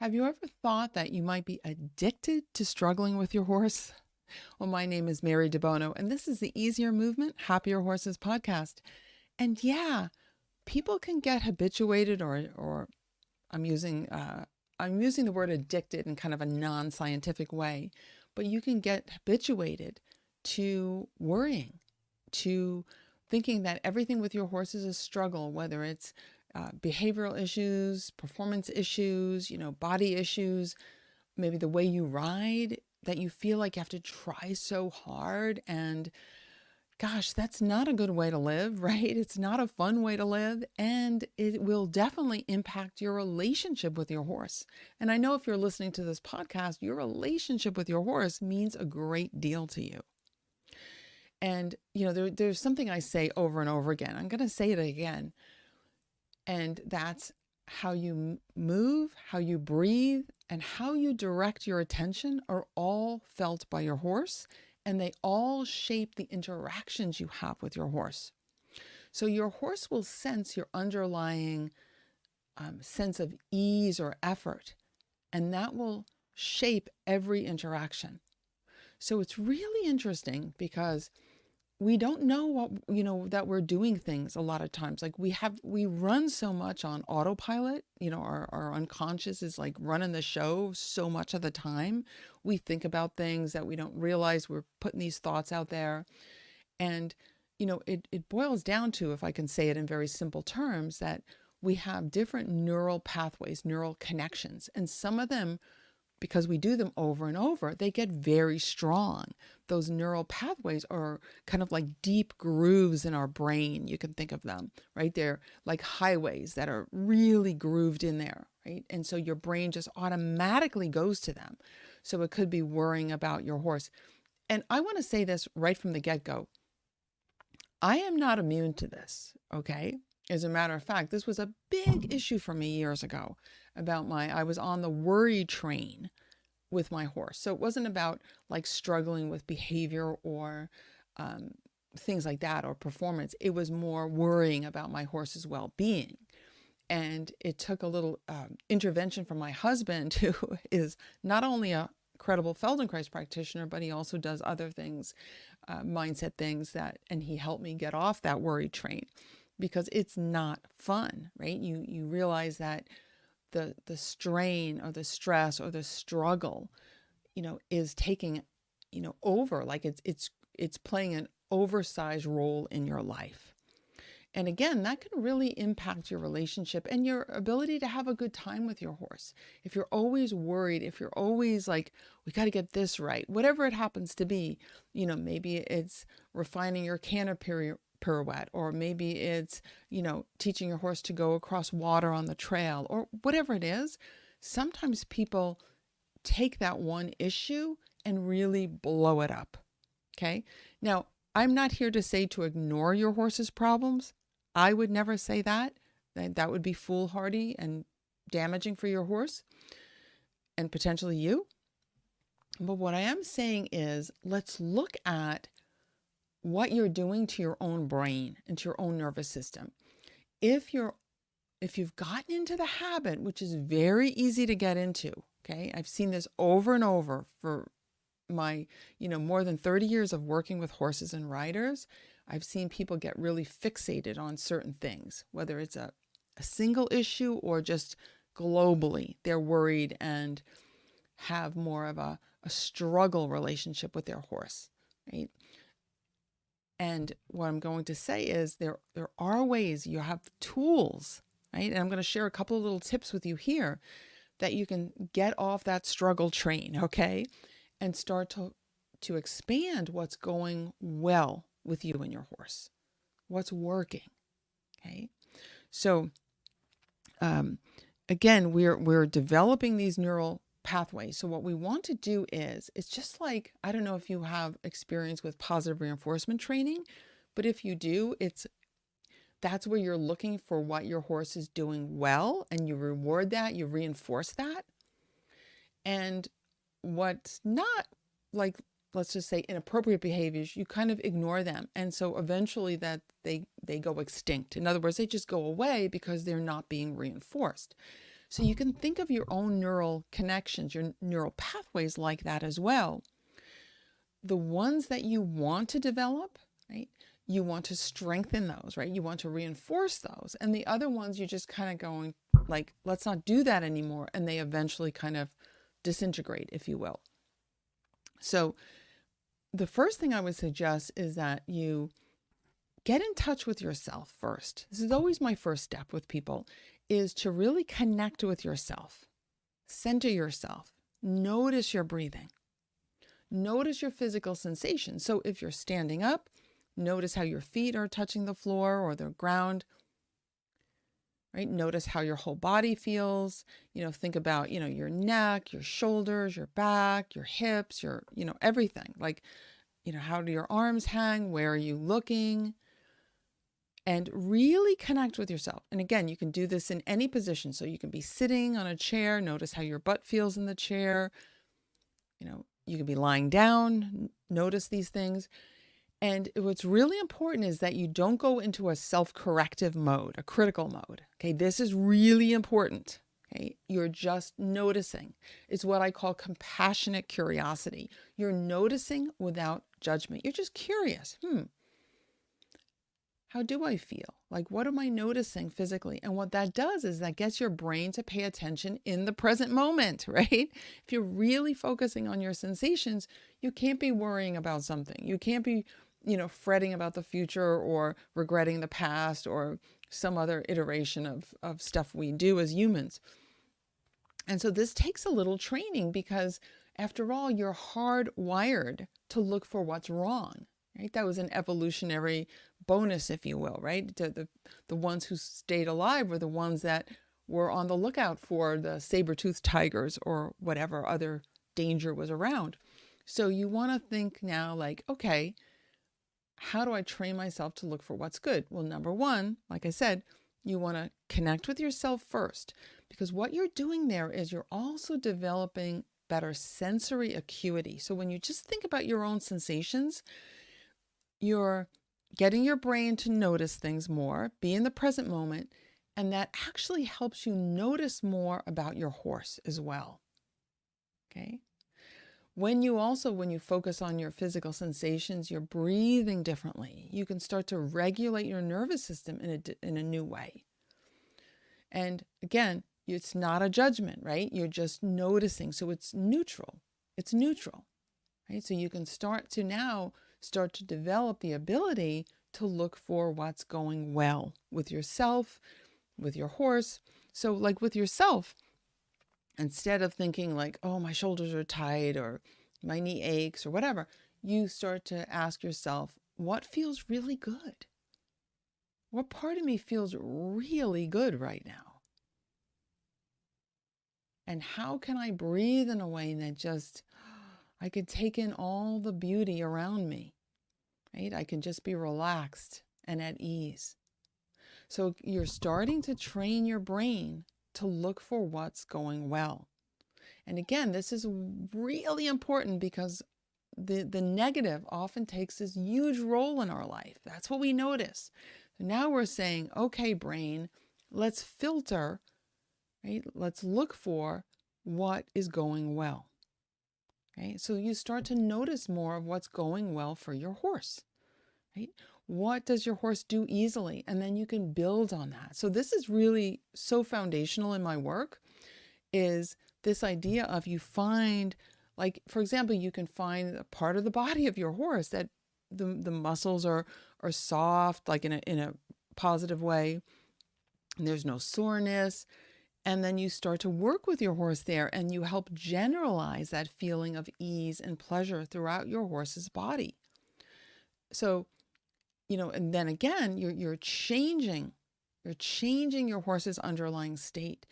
Have you ever thought that you might be addicted to struggling with your horse? Well, my name is Mary DeBono, and this is the Easier Movement, Happier Horses podcast. And yeah, people can get habituated, or I'm using I'm using the word addicted in kind of a non-scientific way, but you can get habituated to worrying, to thinking that everything with your horse is a struggle, whether it's behavioral issues, performance issues, body issues, maybe the way you ride, that you feel like you have to try so hard. And gosh, that's not a good way to live, right? It's not a fun way to live. And it will definitely impact your relationship with your horse. And I know if you're listening to this podcast, your relationship with your horse means a great deal to you. And, there's something I say over and over again. I'm going to say it again. And that's how you move, how you breathe, and how you direct your attention are all felt by your horse, and they all shape the interactions you have with your horse. So your horse will sense your underlying sense of ease or effort, and that will shape every interaction. So it's really interesting because we don't know that we're doing things a lot of times. Like we run so much on autopilot, our unconscious is like running the show so much of the time. We think about things that we don't realize we're putting these thoughts out there. And, it boils down to, if I can say it in very simple terms, that we have different neural pathways, neural connections, and some of them, because we do them over and over, they get very strong. Those neural pathways are kind of like deep grooves in our brain. You can think of them, right? They're like highways that are really grooved in there, right? And so your brain just automatically goes to them. So it could be worrying about your horse. And I want to say this right from the get-go. I am not immune to this, okay? As a matter of fact, this was a big issue for me years ago I was on the worry train with my horse. So it wasn't about like struggling with behavior or things like that or performance. It was more worrying about my horse's well-being. And it took a little intervention from my husband, who is not only a credible Feldenkrais practitioner, but he also does other things, mindset things and he helped me get off that worry train, because it's not fun, right? You realize that the strain or the stress or the struggle, is taking, over, like it's playing an oversized role in your life. And again, that can really impact your relationship and your ability to have a good time with your horse. If you're always worried, if you're always like, we got to get this right, whatever it happens to be, maybe it's refining your canter pirouette, or maybe it's, teaching your horse to go across water on the trail, or whatever it is. Sometimes people take that one issue and really blow it up. Okay. Now, I'm not here to say to ignore your horse's problems. I would never say that. That would be foolhardy and damaging for your horse and potentially you. But what I am saying is, let's look at what you're doing to your own brain and to your own nervous system. If you've gotten into the habit, which is very easy to get into, okay? I've seen this over and over for my, more than 30 years of working with horses and riders. I've seen people get really fixated on certain things, whether it's a single issue or just globally. They're worried and have more of a struggle relationship with their horse, right? And what I'm going to say is there are ways, you have tools, right? And I'm going to share a couple of little tips with you here that you can get off that struggle train, okay? And start to expand what's going well with you and your horse, what's working, okay? So again, we're developing these neural pathways. So what we want to do is, it's just like, I don't know if you have experience with positive reinforcement training, but if you do, that's where you're looking for what your horse is doing well, and you reward that, you reinforce that. And what's not, like, let's just say inappropriate behaviors, you kind of ignore them. And so eventually that they go extinct. In other words, they just go away because they're not being reinforced. So you can think of your own neural connections, your neural pathways like that as well. The ones that you want to develop, right? You want to strengthen those, right? You want to reinforce those. And the other ones, you're just kind of going like, let's not do that anymore. And they eventually kind of disintegrate, if you will. So the first thing I would suggest is that you get in touch with yourself first. This is always my first step with people, is to really connect with yourself. Center yourself. Notice your breathing. Notice your physical sensations. So if you're standing up, notice how your feet are touching the floor or the ground. Right? Notice how your whole body feels. Think about, your neck, your shoulders, your back, your hips, your, everything. Like, how do your arms hang? Where are you looking? And really connect with yourself. And again, you can do this in any position. So you can be sitting on a chair. Notice how your butt feels in the chair. You can be lying down. Notice these things. And what's really important is that you don't go into a self-corrective mode, a critical mode. Okay, this is really important. Okay, you're just noticing. It's what I call compassionate curiosity. You're noticing without judgment. You're just curious. How do I feel? Like, what am I noticing physically? And what that does is that gets your brain to pay attention in the present moment, right? If you're really focusing on your sensations, you can't be worrying about something. You can't be, fretting about the future or regretting the past or some other iteration of stuff we do as humans. And so this takes a little training because, after all, you're hardwired to look for what's wrong, right? That was an evolutionary bonus, if you will, right? The ones who stayed alive were the ones that were on the lookout for the saber-toothed tigers or whatever other danger was around. So you want to think now like, okay, how do I train myself to look for what's good? Well, number one, like I said, you want to connect with yourself first, because what you're doing there is you're also developing better sensory acuity. So when you just think about your own sensations, you're getting your brain to notice things more, be in the present moment, and that actually helps you notice more about your horse as well. Okay? When you focus on your physical sensations, you're breathing differently. You can start to regulate your nervous system in a new way. And again, it's not a judgment, right? You're just noticing. So it's neutral. It's neutral, right? So you can start to develop the ability to look for what's going well with yourself, with your horse. So like with yourself, instead of thinking like, oh, my shoulders are tight or my knee aches or whatever, you start to ask yourself, what feels really good? What part of me feels really good right now? And how can I breathe in a way that just, I could take in all the beauty around me, right? I can just be relaxed and at ease. So you're starting to train your brain to look for what's going well. And again, this is really important because the negative often takes this huge role in our life. That's what we notice. So now we're saying, okay, brain, let's filter, right? Let's look for what is going well. Okay, so you start to notice more of what's going well for your horse, right? What does your horse do easily? And then you can build on that. So this is really so foundational in my work, is this idea of you find, like, for example, you can find a part of the body of your horse that the muscles are soft, like in a positive way, and there's no soreness. And then you start to work with your horse there and you help generalize that feeling of ease and pleasure throughout your horse's body. So, and then again, you're changing your horse's underlying state.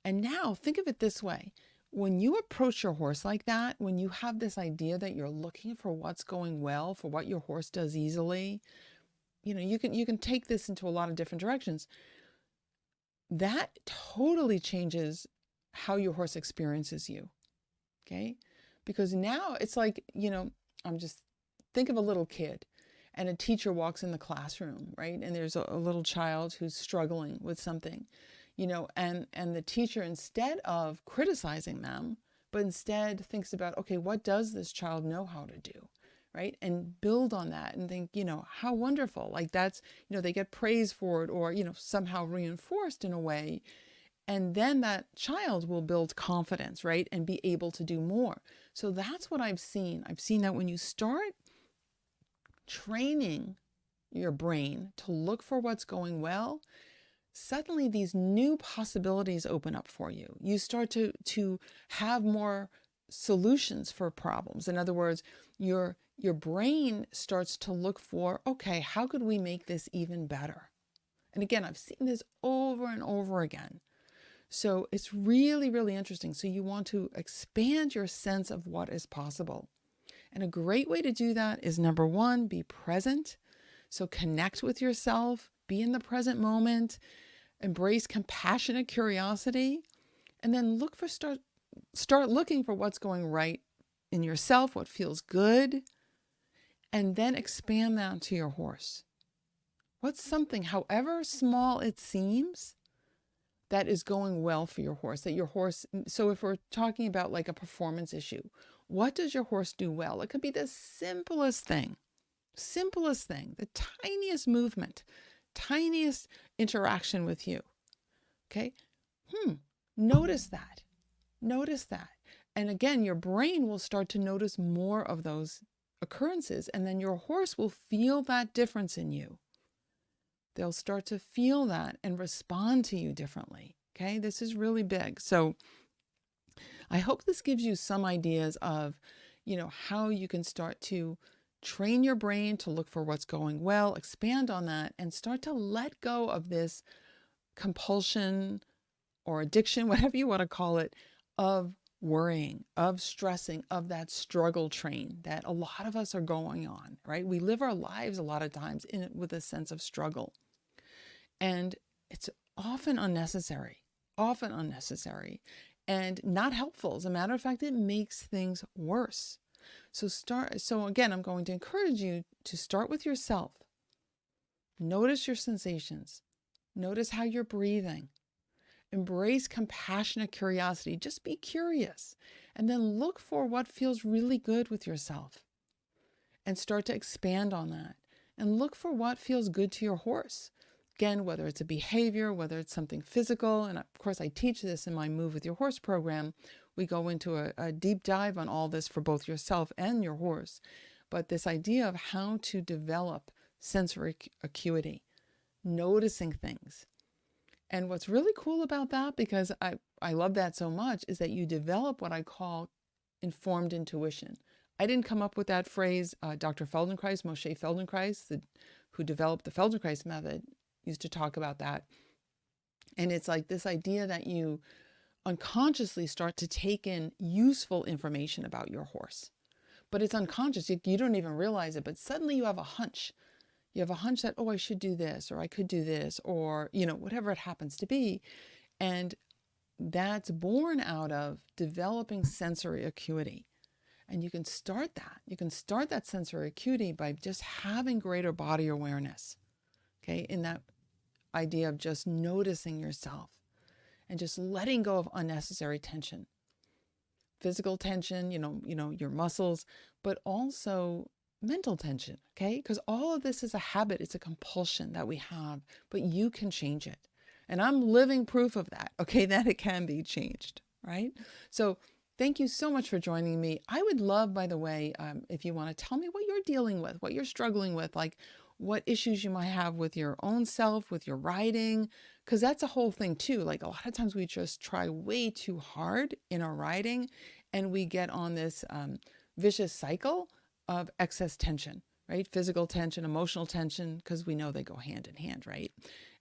And now think of it this way. When you approach your horse like that, when you have this idea that you're looking for what's going well, for what your horse does easily, you can take this into a lot of different directions. That totally changes how your horse experiences you. Okay? Because now it's like, think of a little kid and a teacher walks in the classroom, right? And there's a little child who's struggling with something. and the teacher, instead of criticizing them, but instead thinks about, okay, what does this child know how to do? Right? And build on that and think, how wonderful. Like that's, they get praise for it, or, somehow reinforced in a way. And then that child will build confidence, right? And be able to do more. So that's what I've seen. I've seen that when you start training your brain to look for what's going well, suddenly these new possibilities open up for you. You start to have more solutions for problems. In other words, your brain starts to look for, okay, how could we make this even better? And again, I've seen this over and over again. So it's really, really interesting. So you want to expand your sense of what is possible. And a great way to do that is, number one, be present. So connect with yourself, be in the present moment, embrace compassionate curiosity, and then start looking for what's going right in yourself, what feels good, and then expand that to your horse. What's something, however small it seems, that is going well for your horse, so if we're talking about like a performance issue, what does your horse do well? It could be the simplest thing, the tiniest movement, tiniest interaction with you. Okay. Notice that. And again, your brain will start to notice more of those occurrences, and then your horse will feel that difference in you. They'll start to feel that and respond to you differently. Okay, this is really big. So I hope this gives you some ideas of, how you can start to train your brain to look for what's going well, expand on that, and start to let go of this compulsion or addiction, whatever you want to call it, of worrying, of stressing, of that struggle train that a lot of us are going on, right? We live our lives a lot of times with a sense of struggle. And it's often unnecessary and not helpful. As a matter of fact, it makes things worse. So again, I'm going to encourage you to start with yourself. Notice your sensations. Notice how you're breathing. Embrace compassionate curiosity. Just be curious. And then look for what feels really good with yourself. And start to expand on that. And look for what feels good to your horse. Again, whether it's a behavior, whether it's something physical, and of course I teach this in my Move With Your Horse program. We go into a deep dive on all this for both yourself and your horse. But this idea of how to develop sensory acuity, noticing things. And what's really cool about that, because I love that so much, is that you develop what I call informed intuition. I didn't come up with that phrase. Dr. Feldenkrais, Moshe Feldenkrais, who developed the Feldenkrais method, used to talk about that. And it's like this idea that you unconsciously start to take in useful information about your horse. But it's unconscious. You don't even realize it, but suddenly you have a hunch. You have a hunch that, I should do this, or I could do this, or, whatever it happens to be. And that's born out of developing sensory acuity. And you can start that. You can start that sensory acuity by just having greater body awareness. Okay, in that idea of just noticing yourself and just letting go of unnecessary tension. Physical tension, your muscles, but also mental tension, okay? Because all of this is a habit, it's a compulsion that we have, but you can change it. And I'm living proof of that, okay, that it can be changed, right? So thank you so much for joining me. I would love, by the way, if you want to tell me what you're dealing with, what you're struggling with, like what issues you might have with your own self, with your riding, because that's a whole thing too. Like a lot of times we just try way too hard in our riding and we get on this vicious cycle of excess tension, right? Physical tension, emotional tension, because we know they go hand in hand, right?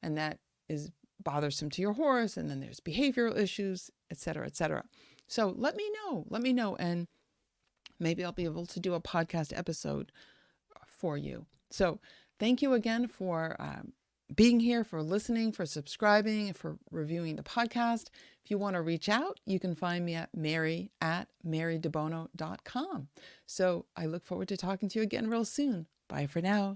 And that is bothersome to your horse. And then there's behavioral issues, et cetera, et cetera. So let me know. And maybe I'll be able to do a podcast episode for you. So thank you again for being here, for listening, for subscribing, and for reviewing the podcast. If you want to reach out, you can find me at mary@marydebono.com. So I look forward to talking to you again real soon. Bye for now.